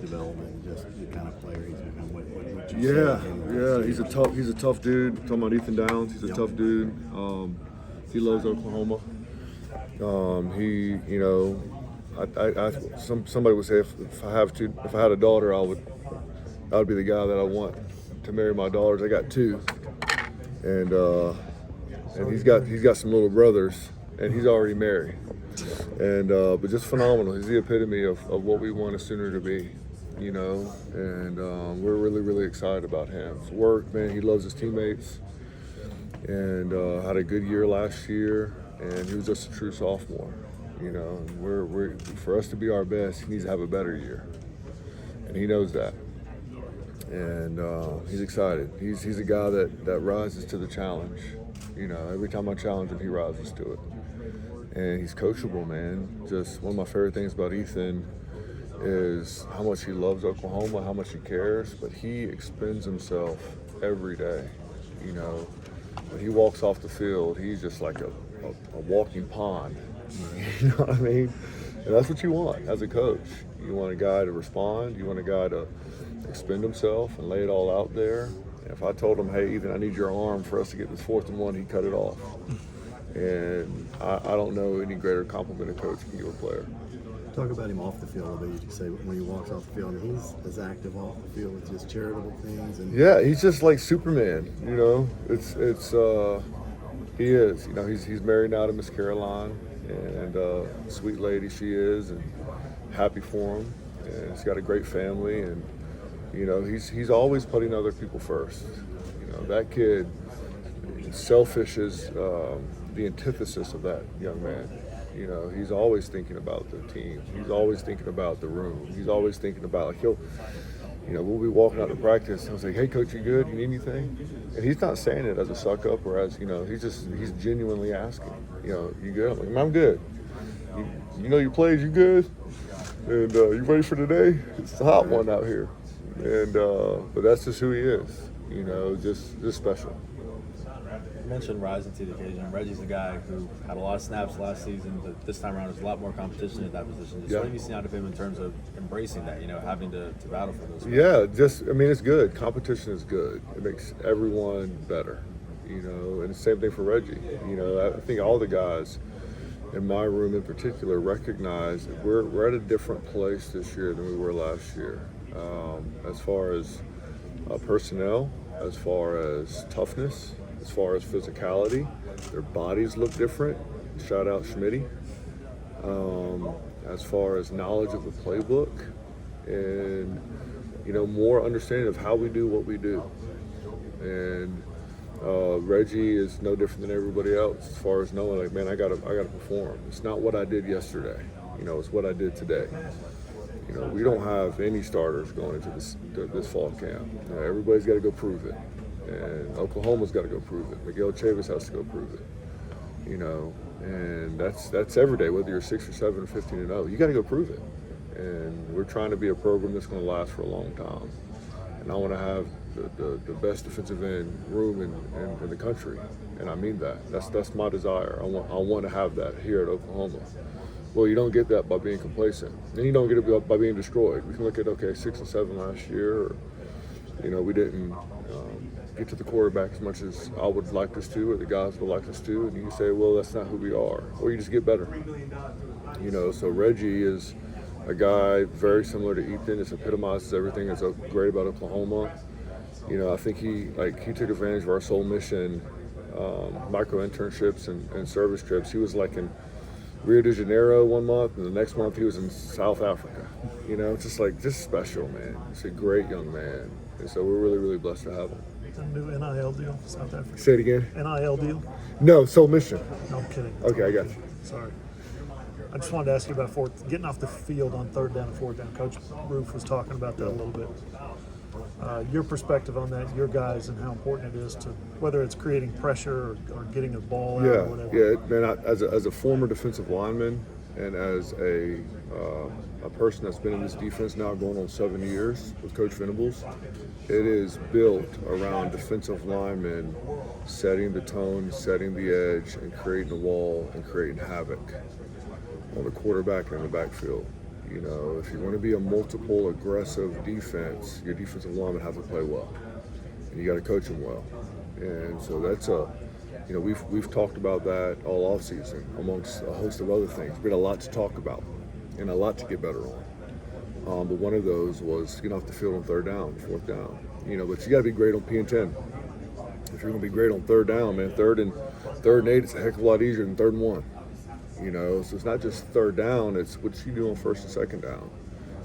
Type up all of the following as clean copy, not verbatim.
development and just the kind of player he's become? What you Yeah, see in him yeah, last year? he's a tough dude. Talking about Ethan Downs, he's a Yep. tough dude. He loves Oklahoma. He, you know, somebody would say if I had a daughter, I would be the guy that I want to marry my daughters. I got two, and he's got some little brothers, and he's already married. And but just phenomenal. He's the epitome of what we want a Sooner to be, you know. And we're really, really excited about him. His work, man, he loves his teammates, and had a good year last year. And he was just a true sophomore, you know. And we're for us to be our best, he needs to have a better year, and he knows that. And he's excited. He's a guy that rises to the challenge. You know, every time I challenge him, he rises to it. And he's coachable, man. Just one of my favorite things about Ethan is how much he loves Oklahoma, how much he cares, but he expends himself every day. You know, when he walks off the field, he's just like a walking pond. You know what I mean? And that's what you want as a coach. You want a guy to respond. You want a guy to expend himself and lay it all out there. And if I told him, hey, Ethan, I need your arm for us to get this 4th and 1, he'd cut it off. And I don't know any greater compliment a coach can give a player. Talk about him off the field a bit. You say when he walks off the field, and he's as active off the field with just charitable things. And yeah, he's just like Superman. You know, he is. You know, he's married now to Miss Caroline, and sweet lady she is, and happy for him. And he's got a great family, and you know, he's always putting other people first. You know, that kid, selfish is the antithesis of that young man. You know, he's always thinking about the team. He's always thinking about the room. He's always thinking about, like, we'll be walking out to practice. I was like, hey, coach, you good? You need anything? And he's not saying it as a suck up or as, you know, he's genuinely asking, you know, you good? I'm like, I'm good. You know your plays, you good? And you ready for today? It's a hot one out here. And but that's just who he is, you know, just special. You mentioned rising to the occasion. Reggie's a guy who had a lot of snaps last season, but this time around there's a lot more competition at that position. Just what have you seen out of him in terms of embracing that, you know, having to battle for those guys? Yeah, it's good. Competition is good. It makes everyone better, you know, and the same thing for Reggie. You know, I think all the guys in my room in particular recognize that we're at a different place this year than we were last year, as far as personnel, as far as toughness, as far as physicality. Their bodies look different. Shout out Schmitty. As far as knowledge of the playbook, and you know, more understanding of how we do what we do. And Reggie is no different than everybody else as far as knowing, like, man, I gotta perform. It's not what I did yesterday, you know, it's what I did today. You know, we don't have any starters going into this fall camp. You know, everybody's got to go prove it, and Oklahoma's got to go prove it. Miguel Chavis has to go prove it. You know, and that's every day, whether you're 6 or 7 or 15 and 0, you got to go prove it. And we're trying to be a program that's going to last for a long time. And I want to have the best defensive end room in the country, and I mean that. That's my desire. I want to have that here at Oklahoma. Well, you don't get that by being complacent, and you don't get it by being destroyed. We can look at 6 and 7 last year, or, you know, we didn't get to the quarterback as much as I would like us to, or the guys would like us to, and you say, well, that's not who we are, or you just get better. You know, so Reggie is a guy very similar to Ethan. It epitomizes everything that's great about Oklahoma. You know, I think he took advantage of our sole mission, micro internships and service trips. He was like in Rio de Janeiro one month, and the next month he was in South Africa. You know, just special, man. He's a great young man, and so we're really, really blessed to have him. A new NIL deal, South Africa. Say it again. NIL deal? No, sole mission. No, I'm kidding. Okay, I got you. Sorry. I just wanted to ask you about getting off the field on 3rd down and 4th down. Coach Roof was talking about that a little bit. Your perspective on that, your guys, and how important it is to, whether it's creating pressure or getting a ball out or whatever. Yeah, man. As a former defensive lineman and as a person that's been in this defense now going on 7 years with Coach Venables, it is built around defensive linemen setting the tone, setting the edge, and creating the wall and creating havoc on the quarterback and in the backfield. You know, if you want to be a multiple aggressive defense, your defensive linemen have to play well, and you got to coach them well. And so that's we've talked about that all offseason amongst a host of other things. We had a lot to talk about and a lot to get better on. But one of those was getting off the field on third down, fourth down. You know, but you got to be great on P and 10. If you're going to be great on third down, man, third and 8, it's a heck of a lot easier than 3rd and 1. You know, so it's not just third down, it's what you do on first and second down.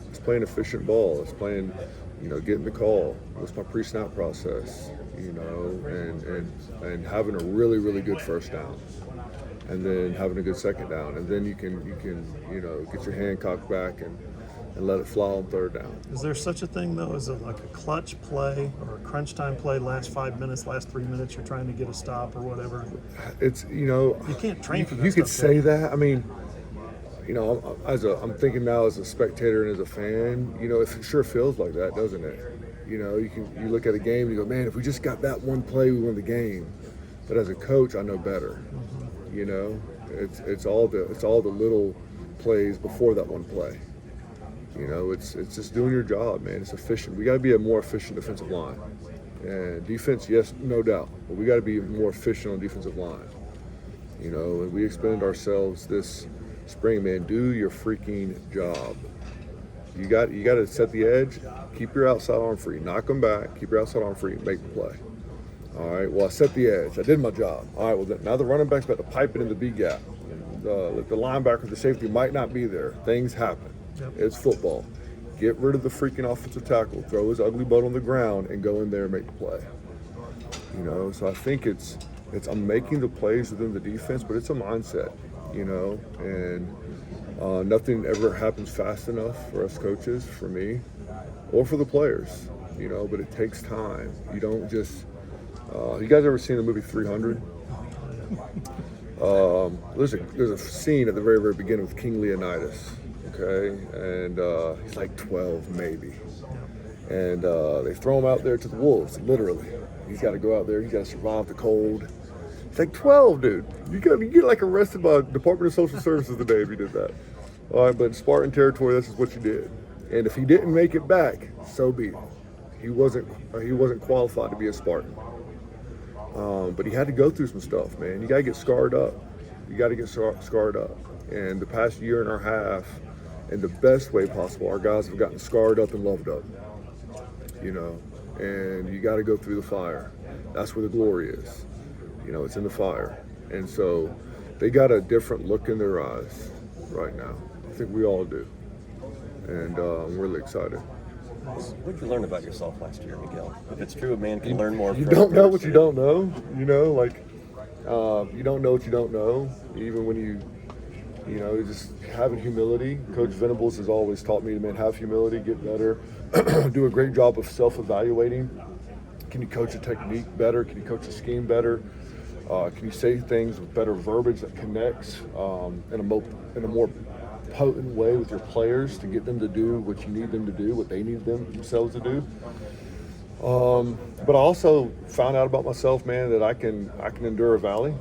It's playing efficient ball. It's playing, getting the call. What's my pre-snap process? And having a really, really good first down. And then having a good second down. And then you can get your hand cocked back and let it fly on third down. Is there such a thing, though, as like a clutch play or a crunch time play, last 5 minutes, last 3 minutes, you're trying to get a stop or whatever? It's, you can't train for that. You could say that. I mean, I'm thinking now as a spectator and as a fan, it sure feels like that, doesn't it? You look at a game and you go, man, if we just got that one play, we won the game. But as a coach, I know better. It's all the little plays before that one play. It's just doing your job, man. It's efficient. We got to be a more efficient defensive line. And defense, yes, no doubt. But we got to be more efficient on defensive line. And we expended ourselves this spring, man. Do your freaking job. You got to set the edge. Keep your outside arm free. Knock them back. Keep your outside arm free. Make the play. All right. Well, I set the edge. I did my job. All right. Well, now the running back's about to pipe it in the B gap. The linebacker, the safety might not be there. Things happen. Yep. It's football. Get rid of the freaking offensive tackle. Throw his ugly butt on the ground and go in there and make the play. So I think I'm making the plays within the defense, but it's a mindset. And nothing ever happens fast enough for us coaches, for me, or for the players. But it takes time. You don't just. You guys ever seen the movie 300? There's a scene at the very, very beginning with King Leonidas. Okay, and he's like 12 maybe, and they throw him out there to the wolves, literally. He's got to go out there, he's got to survive the cold. He's like 12, dude. You get like arrested by Department of Social Services today if you did that. All right, but in Spartan territory, this is what you did. And if he didn't make it back, so be it. He wasn't qualified to be a Spartan. But he had to go through some stuff, man. You got to get scarred up. You got to get scarred up. And the past year and a half, in the best way possible, our guys have gotten scarred up and loved up. And you got to go through the fire. That's where the glory is. It's in the fire. And so they got a different look in their eyes right now. I think we all do. And I'm really excited. What did you learn about yourself last year, Miguel? If it's true, a man can learn more. You don't know what you don't know. You don't know what you don't know. Even when you just having humility. Coach Venables has always taught me, man, have humility, get better, do a great job of self-evaluating. Can you coach a technique better? Can you coach a scheme better? Can you say things with better verbiage that connects in a more potent way with your players to get them to do what you need them to do, what they need themselves to do? But I also found out about myself, man, that I can endure a valley.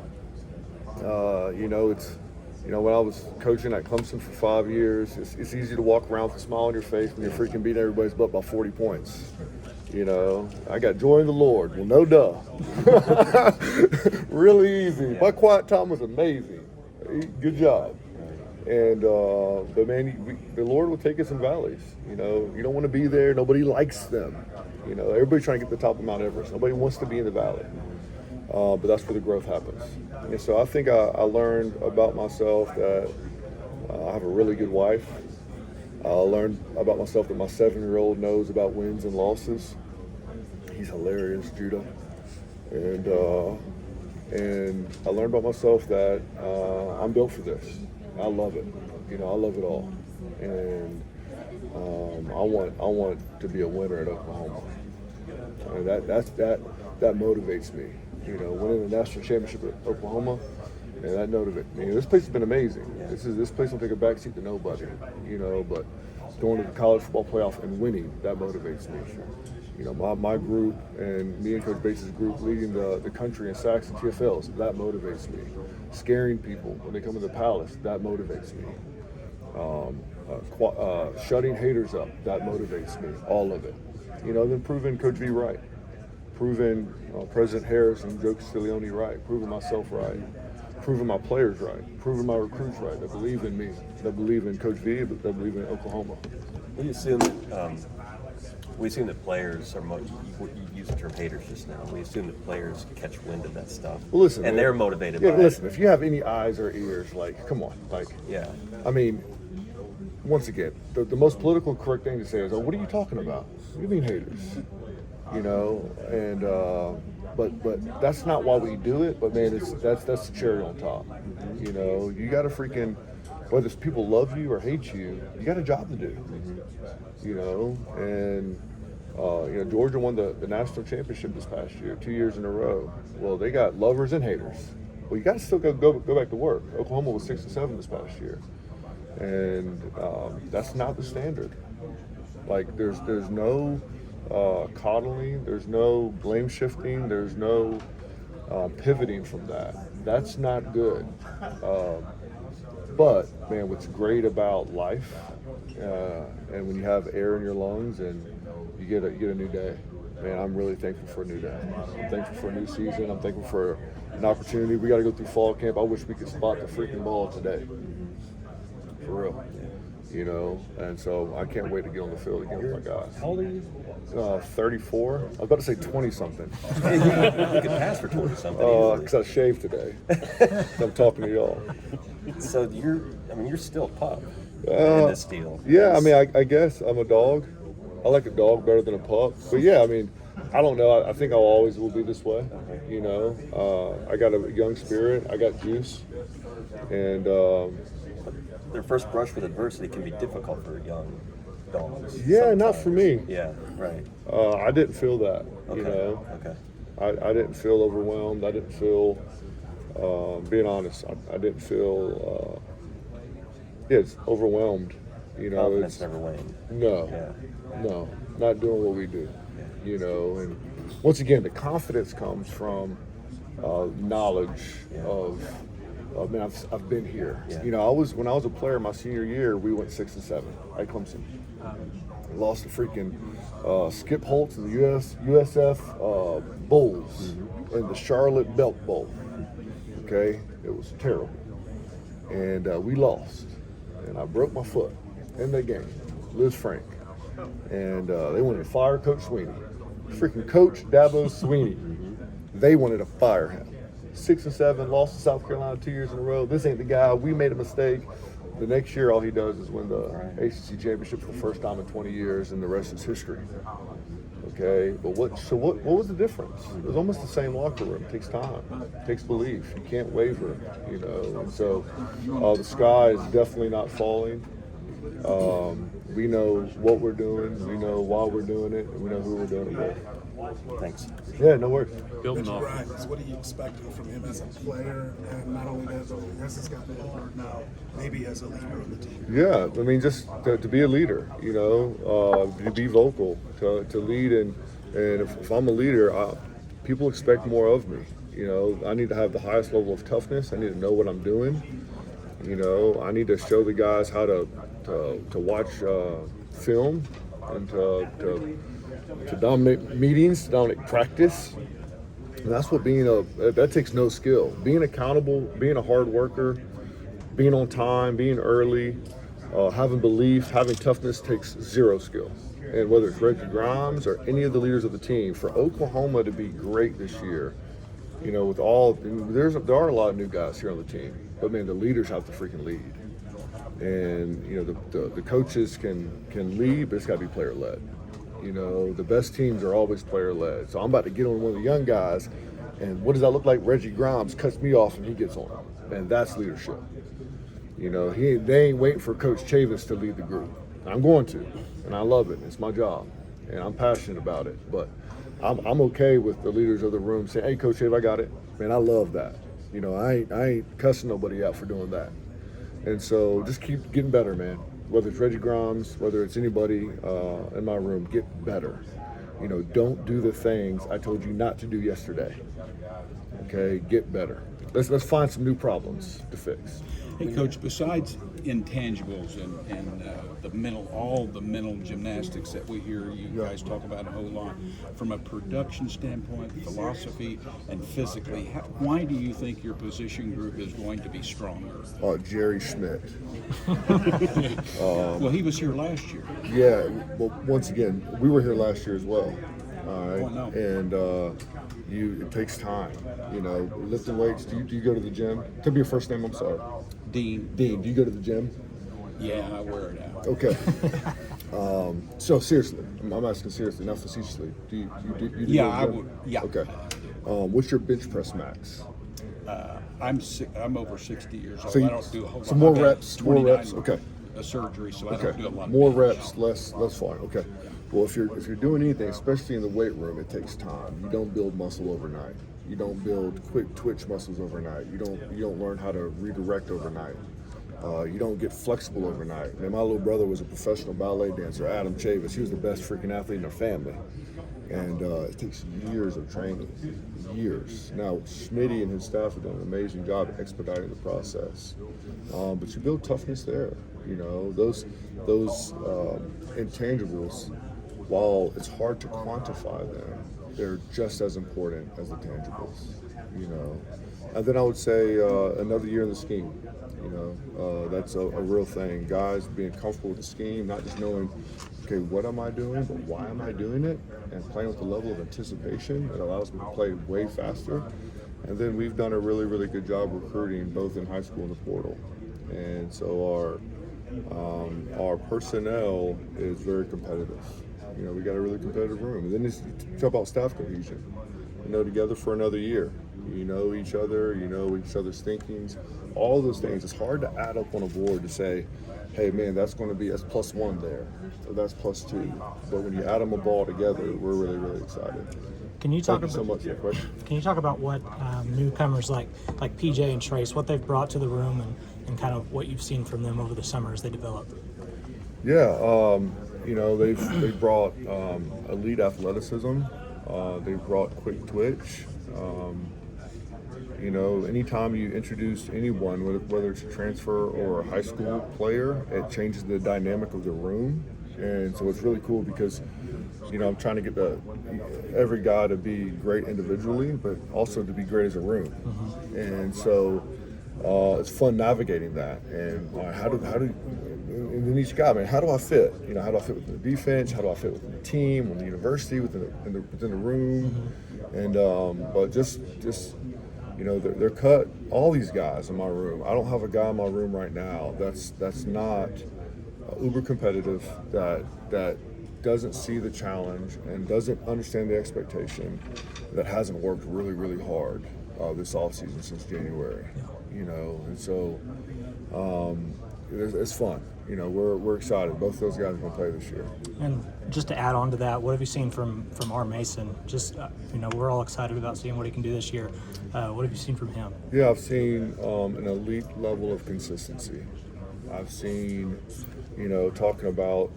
When I was coaching at Clemson for 5 years, it's easy to walk around with a smile on your face when you're freaking beating everybody's butt by 40 points. I got joy in the Lord. Well, no duh. Really easy. My quiet time was amazing. Good job. And but man, the Lord will take us in valleys. You don't want to be there. Nobody likes them. Everybody's trying to get to the top of Mount Everest. Nobody wants to be in the valley. But that's where the growth happens. And so I think I learned about myself that I have a really good wife. I learned about myself that my 7-year-old knows about wins and losses. He's hilarious, Judah. And I learned about myself that I'm built for this. I love it. I love it all. And I want to be a winner at Oklahoma. And that motivates me. Winning the national championship at Oklahoma, and that motivates me. This place has been amazing. This place will take a backseat to nobody. But going to the college football playoff and winning, that motivates me. My group and me and Coach Bates' group leading the country in sacks and TFLs, that motivates me. Scaring people when they come to the Palace, that motivates me. shutting haters up, that motivates me, all of it. Then proving Coach V right, proving President Harris and Joe Castiglione right, proving myself right, proving my players right, proving my recruits right, that believe in me, that believe in Coach V, that believe in Oklahoma. We assume that players are. You used the term haters just now. We assume that players catch wind of that stuff. Well, listen, and man, they're motivated yeah, by listen, it. if you have any eyes or ears, come on, Yeah. I mean, once again, the most political correct thing to say is, "Oh, what are you talking about? What do you mean haters?" And but that's not why we do it. But man, that's the cherry on top. You got to freaking, whether it's people love you or hate you, you got a job to do. And Georgia won the national championship this past year, 2 years in a row. Well, they got lovers and haters. Well, you got to still go back to work. Oklahoma was 6-7 this past year, and that's not the standard. There's no coddling, there's no blame shifting, there's no pivoting from that. That's not good. But man, what's great about life, and when you have air in your lungs and you get a new day, man, I'm really thankful for a new day. I'm thankful for a new season. I'm thankful for an opportunity. We got to go through fall camp. I wish we could spot the freaking ball today, for real. And so I can't wait to get on the field again with my guys. How old are you? 34. I was about to say 20-something. You could pass for 20-something. Because I shaved today. I'm talking to y'all. So you're still a pup in this deal. Yeah, I mean, I guess I'm a dog. I like a dog better than a pup. But yeah, I mean, I don't know. I think I always will be this way. I got a young spirit. I got juice. And their first brush with adversity can be difficult for young dogs. yeah, not for me. Yeah, right. I didn't feel that. Okay. Okay. I didn't feel overwhelmed. I didn't feel, being honest, I didn't feel, it's overwhelmed. Confidence never waned. No, Yeah. no, not doing what we do. And once again, the confidence comes from knowledge of. Man, I've been here. Yeah. When I was a player my senior year, we went 6-7 at Clemson. Lost to freaking Skip Holtz and the USF Bulls in the Charlotte Belt Bowl. Okay, it was terrible, and we lost, and I broke my foot in that game. Liz Frank, and they wanted to fire Coach Sweeney, freaking Coach Dabo Sweeney. They wanted to fire him. 6-7, lost to South Carolina 2 years in a row. This ain't the guy. We made a mistake. The next year, all he does is win the ACC championship for the first time in 20 years, and the rest is history. Okay, but what was the difference? It was almost the same locker room. It takes time. It takes belief. You can't waver, And so the sky is definitely not falling. We know what we're doing. We know why we're doing it, and we know who we're doing it with. Thanks. Yeah, no worries. Building off. What are you expecting from him as a player, and not only that, as he's gotten older now, maybe as a leader of the team? Yeah, I mean, just to be a leader, to be vocal, to lead, and if I'm a leader, people expect more of me. I need to have the highest level of toughness. I need to know what I'm doing. I need to show the guys how to watch film and to dominate meetings, to dominate practice. And that's what that takes no skill. Being accountable, being a hard worker, being on time, being early, having belief, having toughness takes zero skill. And whether it's Reggie Grimes or any of the leaders of the team, for Oklahoma to be great this year, there are a lot of new guys here on the team, but man, the leaders have to freaking lead. And the coaches can lead, but it's got to be player led. The best teams are always player led. So I'm about to get on one of the young guys, and what does that look like? Reggie Grimes cuts me off and he gets on, and that's leadership. They ain't waiting for Coach Chavis to lead the group. I'm going to, and I love it. It's my job, and I'm passionate about it. But I'm okay with the leaders of the room saying, "Hey, Coach Chavis, I got it." Man, I love that. I ain't cussing nobody out for doing that. And so just keep getting better, man. Whether it's Reggie Grimes, whether it's anybody in my room, get better. Don't do the things I told you not to do yesterday. Okay, get better. let's find some new problems to fix. Hey, Coach, besides intangibles and all the mental gymnastics that we hear you guys talk about a whole lot, from a production standpoint, philosophy, and physically, why do you think your position group is going to be stronger? Jerry Schmidt. Well, he was here last year. Yeah, well, once again, we were here last year as well. All right, Oh, I know. and it takes time. You know, lifting weights. Do you go to the gym? Tell me your first name. I'm sorry. Dean. Dean. Do you go to the gym? Yeah, I wear it out. Okay. So seriously, I'm asking seriously, not facetiously. Do you do Yeah, go to the I gym? would. Yeah. Okay. What's your bench press max? I'm over 60 years old. So I don't do a whole lot. so more I've got reps. More 29 reps. Okay. A surgery, so I Okay. don't do a lot. More of bench. reps, less fine. Okay. Well, if you're doing anything, especially in the weight room, it takes time. You don't build muscle overnight. You don't build quick twitch muscles overnight. You don't learn how to redirect overnight. You don't get flexible overnight. Man, my little brother was a professional ballet dancer, Adam Chavis. He was the best freaking athlete in our family. And it takes years of training, years. Now, Smitty and his staff have done an amazing job at expediting the process. But you build toughness there. You know, those intangibles, while it's hard to quantify them, they're just as important as the tangibles. You know, and then I would say another year in the scheme. You know, that's a real thing. Guys being comfortable with the scheme, not just knowing, okay, what am I doing, but why am I doing it, and playing with the level of anticipation that allows me to play way faster. And then we've done a really, really good job recruiting both in high school and the portal. And so our personnel is very competitive. You know, we got a really competitive room. And then it's talk about staff cohesion. You know, together for another year. You know each other, you know each other's thinkings, all those things. It's hard to add up on a board to say, hey man, that's +1 there, or that's +2. But when you add them all together, we're really, really excited. Can you talk Thank you so about much for the question. Can you talk about what newcomers like PJ and Trace, what they've brought to the room, and kind of what you've seen from them over the summer as they develop? Yeah, you know, they've brought elite athleticism. They've brought quick twitch. You know, anytime you introduce anyone, whether it's a transfer or a high school player, it changes the dynamic of the room. And so it's really cool because, you know, I'm trying to get every guy to be great individually, but also to be great as a room. And so it's fun navigating that. And and then each guy, man, how do I fit? You know, how do I fit within the defense? How do I fit within the team, within the university, within the room? And but just you know, they're cut. All these guys in my room. I don't have a guy in my room right now that's not uber competitive, that doesn't see the challenge and doesn't understand the expectation, that hasn't worked really, really hard this offseason since January. You know, and so it's fun. You know, we're excited. Both of those guys are going to play this year. And just to add on to that, what have you seen from R. Mason? Just you know, we're all excited about seeing what he can do this year. What have you seen from him? Yeah, I've seen an elite level of consistency. I've seen, you know, talking about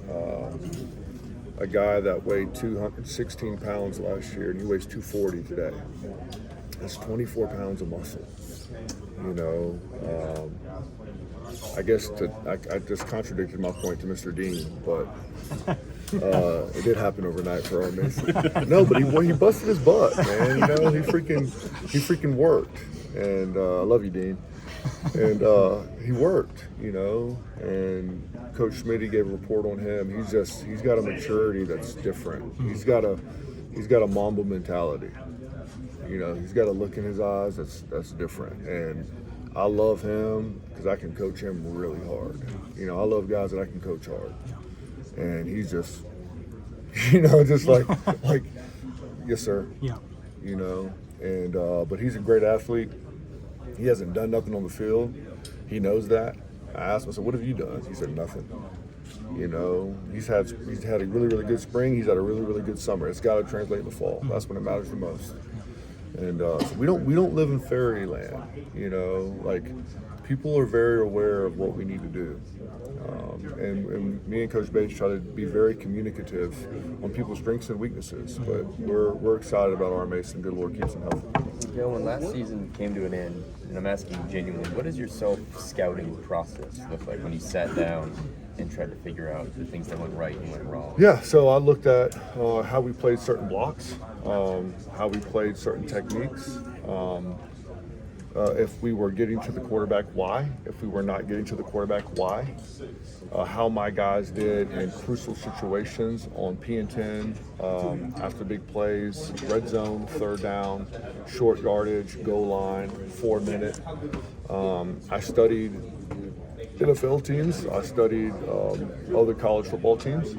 a guy that weighed 216 pounds last year and he weighs 240 today. That's 24 pounds of muscle. You know, I guess I just contradicted my point to Mr. Dean, but it did happen overnight for our Mason. No, but he busted his butt, man. You know, he freaking worked, and I love you, Dean. And he worked, you know. And Coach Smitty gave a report on him. He's got a maturity that's different. He's got a Mamba mentality. You know, he's got a look in his eyes that's different. And I love him because I can coach him really hard. You know, I love guys that I can coach hard. And he's just, you know, just like, yes, sir. Yeah. You know, and but he's a great athlete. He hasn't done nothing on the field. He knows that. I asked him, I said, what have you done? He said, nothing. You know, he's had a really, really good spring. He's had a really, really good summer. It's got to translate in the fall. That's when it matters the most. And so we don't live in fairyland, you know. Like, people are very aware of what we need to do. And me and Coach Bates try to be very communicative on people's strengths and weaknesses. But we're excited about our Mason. Good Lord keeps him healthy. Miguel, when last season came to an end, and I'm asking you genuinely, what does your self-scouting process look like when you sat down and tried to figure out the things that went right and went wrong? Yeah, so I looked at how we played certain blocks, how we played certain techniques. If we were getting to the quarterback, why? If we were not getting to the quarterback, why? How my guys did in crucial situations on P&10, after big plays, red zone, third down, short yardage, goal line, 4 minute. I studied NFL teams. I studied other college football teams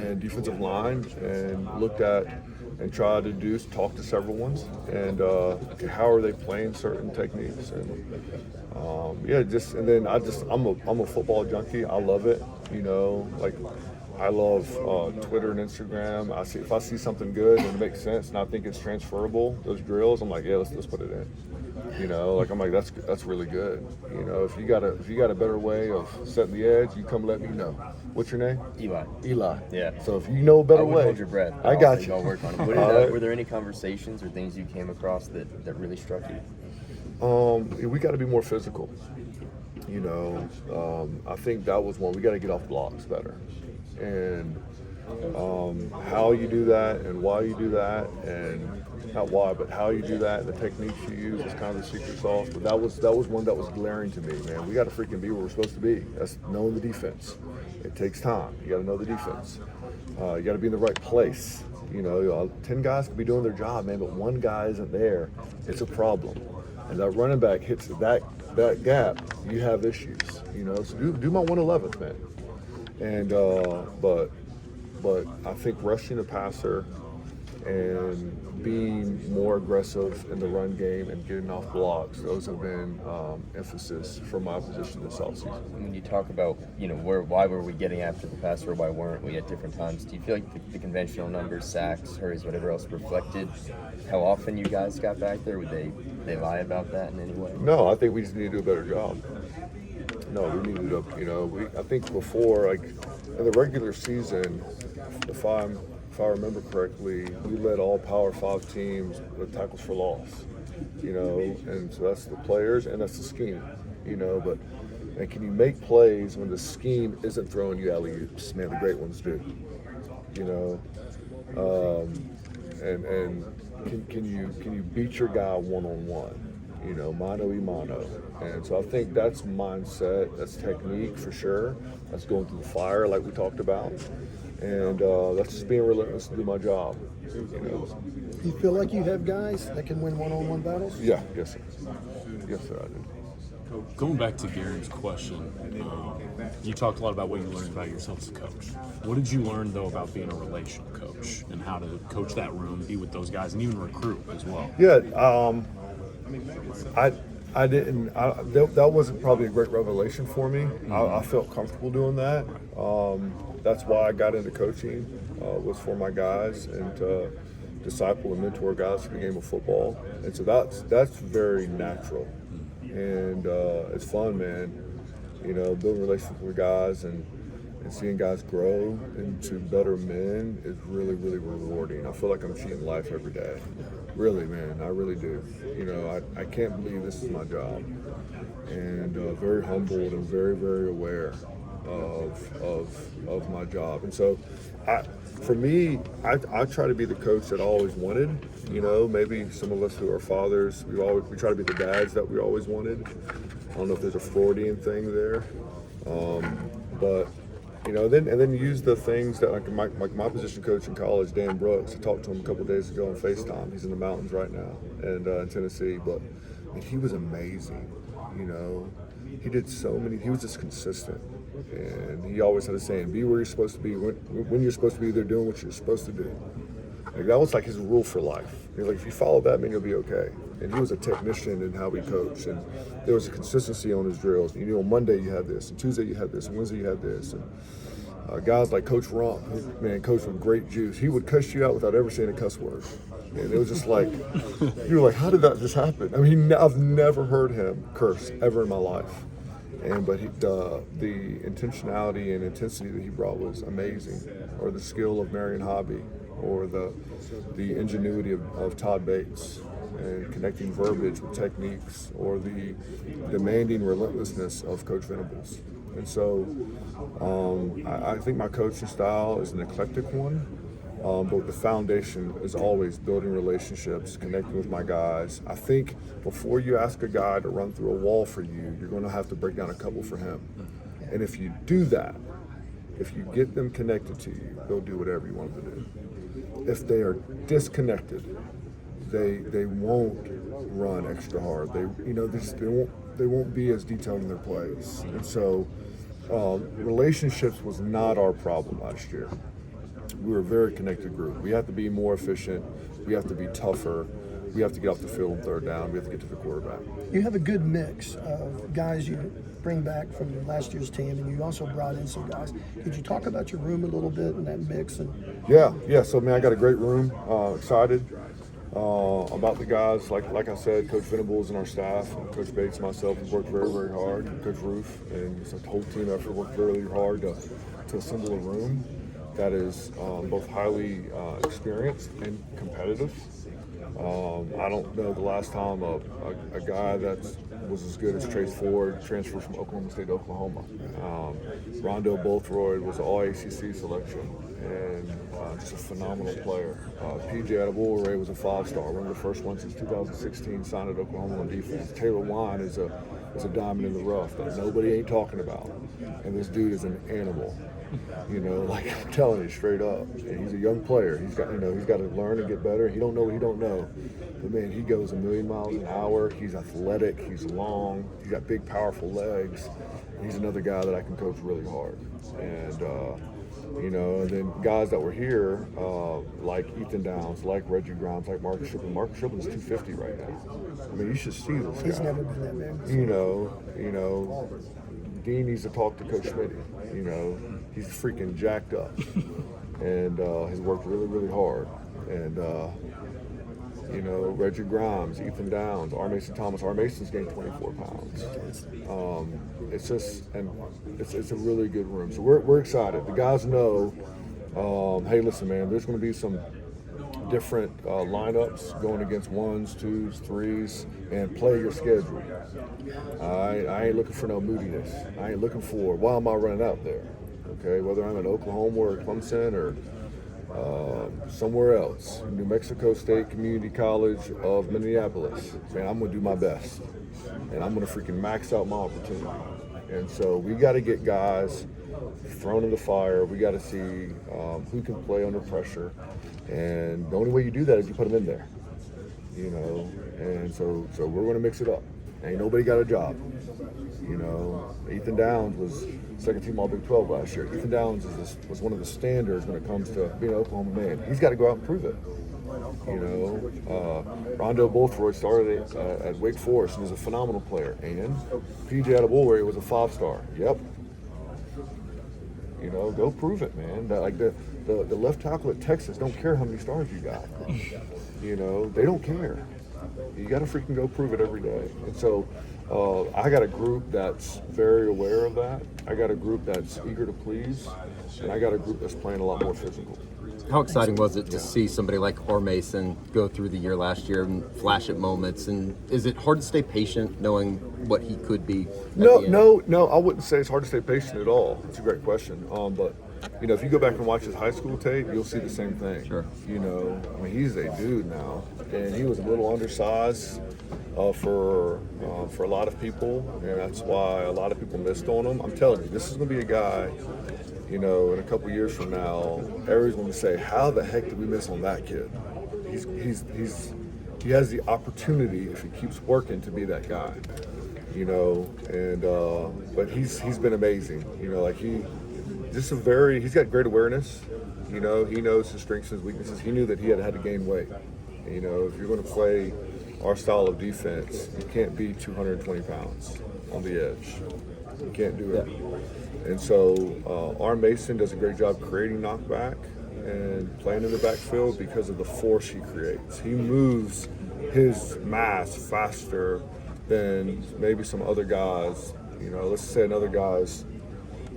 and defensive line, and looked at and tried to talk to several ones, and how are they playing certain techniques, and I'm a football junkie. I love it, you know. Like, I love Twitter and Instagram. If I see something good and it makes sense and I think it's transferable, those drills, I'm like, yeah, let's put it in. You know, like, I'm like, that's really good. You know, if you got a better way of setting the edge, you come let me know. What's your name? Eli. Yeah. So if you know a better I would way, hold your breath. I got you. I'll work on it. Were there any conversations or things you came across that really struck you? We got to be more physical. You know, I think that was one. We got to get off blocks better, and how you do that and why you do that, and not why, but how you do that and the techniques you use is kind of the secret sauce. But that was one that was glaring to me, man. We got to freaking be where we're supposed to be. That's knowing the defense. It takes time. You got to know the defense. You got to be in the right place. You know, 10 guys can be doing their job, man, but one guy isn't there. It's a problem. And that running back hits that gap, you have issues. You know, so do my 111th, man. And but I think rushing the passer and being more aggressive in the run game and getting off blocks, those have been emphasis for my position this offseason. When you talk about, you know, why were we getting after the passer, why weren't we at different times? Do you feel like the conventional numbers, sacks, hurries, whatever else, reflected how often you guys got back there? Would they lie about that in any way? No, I think we just need to do a better job. No, we needed to, you know, I think before, like, in the regular season, if I remember correctly, we led all Power 5 teams with tackles for loss, you know, and so that's the players and that's the scheme, you know, and can you make plays when the scheme isn't throwing you alley-oops? Man, the great ones do, you know, and can you beat your guy one-on-one? You know, mano y mano. And so I think that's mindset, that's technique for sure. That's going through the fire like we talked about. And that's just being relentless to do my job. You know. You feel like you have guys that can win one-on-one battles? Yeah, yes sir. Yes sir, I do. Going back to Garen's question, you talked a lot about what you learned about yourself as a coach. What did you learn, though, about being a relational coach and how to coach that room, be with those guys, and even recruit as well? Yeah, I didn't. That wasn't probably a great revelation for me. I felt comfortable doing that. That's why I got into coaching, was for my guys and to disciple and mentor guys for the game of football. And so that's very natural, and it's fun, man. You know, building relationships with guys and seeing guys grow into better men is really, really rewarding. I feel like I'm cheating life every day. Really, man, I really do. You know, I can't believe this is my job. And very humbled and very, very aware of my job. And so, for me, I try to be the coach that I always wanted. You know, maybe some of us who are fathers, we try to be the dads that we always wanted. I don't know if there's a Freudian thing there, but you know, then use the things that like my position coach in college, Dan Brooks. I talked to him a couple of days ago on FaceTime. He's in the mountains right now and in Tennessee, but he was amazing. You know, he did so many. He was just consistent, and he always had a saying: "Be where you're supposed to be when you're supposed to be there, doing what you're supposed to do." Like, that was like his rule for life. He's like, if you follow that, man, you'll be okay. And he was a technician in how he coached, and there was a consistency on his drills. You know, on Monday you had this, and Tuesday you had this, and Wednesday you had this, Guys like Coach Rump, man, coach with great juice. He would cuss you out without ever saying a cuss word. And it was just like, you were like, how did that just happen? I mean, I've never heard him curse ever in my life. But the intentionality and intensity that he brought was amazing. Or the skill of Marion Hobby, or the ingenuity of Todd Bates, and connecting verbiage with techniques, or the demanding relentlessness of Coach Venables. And so I think my coaching style is an eclectic one, but the foundation is always building relationships, connecting with my guys. I think before you ask a guy to run through a wall for you, you're going to have to break down a couple for him. And if you do that, if you get them connected to you, they'll do whatever you want them to do. If they are disconnected, they won't run extra hard. They won't be as detailed in their plays. And so relationships was not our problem last year. We were a very connected group. We have to be more efficient. We have to be tougher. We have to get off the field on third down. We have to get to the quarterback. You have a good mix of guys you bring back from last year's team, and you also brought in some guys. Could you talk about your room a little bit and that mix? Yeah. So, man, I got a great room. Excited about the guys. Like I said, Coach Venables and our staff, and Coach Bates and myself have worked very, very hard. And Coach Roof and it's a whole team effort worked really hard to assemble a room that is both highly experienced and competitive. I don't know the last time a guy that was as good as Trace Ford transferred from Oklahoma State to Oklahoma. Rondo Bolthroyd was an all-ACC selection and just a phenomenal player. PJ Adebowale was a 5-star, one of the first ones since 2016 signed at Oklahoma on defense. Taylor Wine is a diamond in the rough that nobody ain't talking about. And this dude is an animal. Like I'm telling you straight up, he's a young player. He's got to learn and get better. He don't know what he don't know, but man, he goes a million miles an hour. He's athletic. He's long. He's got big, powerful legs. He's another guy that I can coach really hard. And and then guys that were here, like Ethan Downs, like Reggie Grimes, like Marcus Shipley. Marcus Shipley's 250 right now. I mean, you should see this guy. He's never been that big. Dean needs to talk to Coach Smitty. He's freaking jacked up and has worked really, really hard. And, Reggie Grimes, Ethan Downs, R. Mason Thomas. R. Mason's gained 24 pounds. It's just, and it's a really good room. So we're excited. The guys know, hey, listen, man, there's going to be some different lineups going against 1s, 2s, 3s, and play your schedule. I ain't looking for no moodiness. I ain't looking for, why am I running out there? Okay, whether I'm in Oklahoma or Clemson or somewhere else, New Mexico State Community College of Minneapolis, man, I'm going to do my best. And I'm going to freaking max out my opportunity. And so we got to get guys thrown in the fire. We got to see who can play under pressure. And the only way you do that is you put them in there, And so we're going to mix it up. Ain't nobody got a job. Ethan Downs was second team All Big 12 last year. Ethan Downs was one of the standards when it comes to being an Oklahoma man. He's got to go out and prove it. Rondo Bolthroyd started at Wake Forest and is a phenomenal player. And PJ Adebowale was a 5-star. Yep. Go prove it, man. The left tackle at Texas don't care how many stars you got. They don't care. You got to freaking go prove it every day. And so I got a group that's very aware of that. I got a group that's eager to please. And I got a group that's playing a lot more physical. How exciting was it to see somebody like R. Mason go through the year last year and flash at moments? And is it hard to stay patient knowing what he could be? No, I wouldn't say it's hard to stay patient at all. It's a great question. But if you go back and watch his high school tape, you'll see the same thing. Sure. He's a dude now, and he was a little undersized for a lot of people, and that's why a lot of people missed on him. I'm telling you, this is going to be a guy. In a couple years from now, everyone's going to say, "How the heck did we miss on that kid?" He has the opportunity if he keeps working to be that guy. But he's been amazing. He's got great awareness. He knows his strengths and his weaknesses. He knew that he had to gain weight. If you're going to play our style of defense, you can't be 220 pounds on the edge. You can't do it. And so R. Mason does a great job creating knockback and playing in the backfield because of the force he creates. He moves his mass faster than maybe some other guys. You know, let's say another guy's,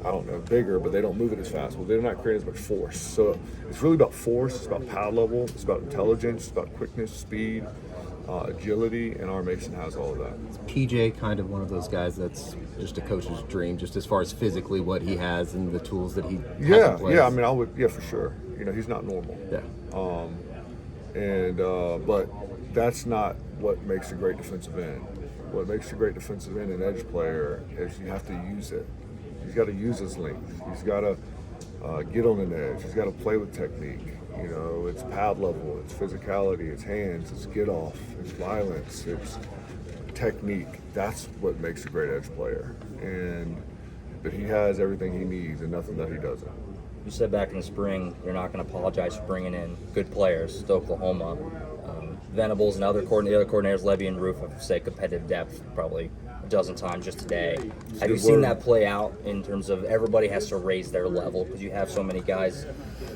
I don't know, bigger, but they don't move it as fast. Well, they're not creating as much force. So it's really about force, it's about power level, it's about intelligence, it's about quickness, speed, agility, and R. Mason has all of that. PJ kind of one of those guys that's just a coach's dream, just as far as physically what he has and the tools that he has in place. Yeah, I mean, I would, yeah, for sure. You know, he's not normal. Yeah. But that's not what makes a great defensive end. What makes a great defensive end and edge player is you have to use it. He's got to use his length. He's got to get on an edge. He's got to play with technique. You know, it's pad level, it's physicality, it's hands, it's get off, it's violence, it's technique. That's what makes a great edge player. But he has everything he needs and nothing that he doesn't. You said back in the spring you're not going to apologize for bringing in good players to Oklahoma. Venables and the other coordinators, Levy and Roof, have said competitive depth probably a dozen times just today. Have you seen that play out in terms of everybody has to raise their level because you have so many guys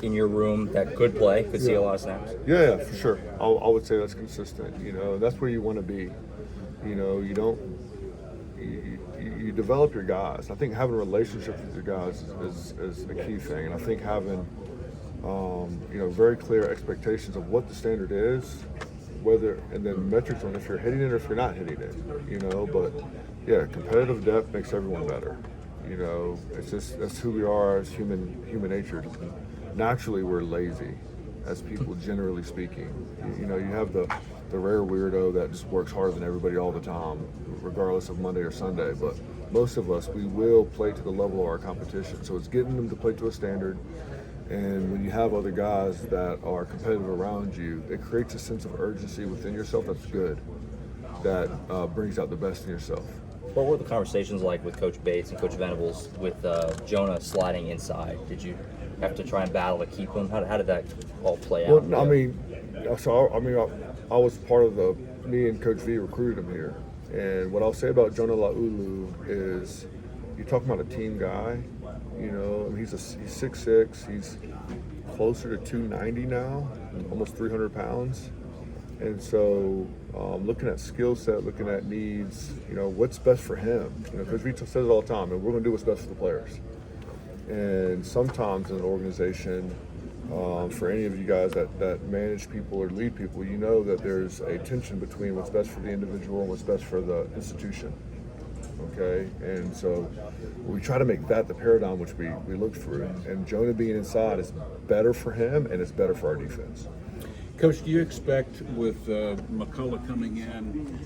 in your room that could play, could see a lot of snaps? Yeah, for sure. I would say that's consistent. You know, that's where you want to be. You know, you develop your guys. I think having a relationship with your guys is a key thing, and I think having very clear expectations of what the standard is, and then metrics on if you're hitting it or if you're not hitting it. You know, but yeah, competitive depth makes everyone better. You know, it's just that's who we are as human nature. Naturally, we're lazy, as people generally speaking. You know, you have the rare weirdo that just works harder than everybody all the time, regardless of Monday or Sunday. But most of us, we will play to the level of our competition. So it's getting them to play to a standard. And when you have other guys that are competitive around you, it creates a sense of urgency within yourself that's good, that brings out the best in yourself. What were the conversations like with Coach Bates and Coach Venables with Jonah sliding inside? Did you have to try and battle to keep him? How did that all play out? Well, I was part of me and Coach V recruited him here. And what I'll say about Jonah Laulu is, you're talking about a team guy. You know, I mean, he's 6'6", he's closer to 290 now, almost 300 pounds. And so looking at skill set, looking at needs, you know, what's best for him? You know, Coach V says it all the time, and we're going to do what's best for the players. And sometimes in an organization, for any of you guys that manage people or lead people, you know that there's a tension between what's best for the individual and what's best for the institution. Okay, and so we try to make that the paradigm which we look through. And Jonah being inside is better for him, and it's better for our defense. Coach, do you expect with McCullough coming in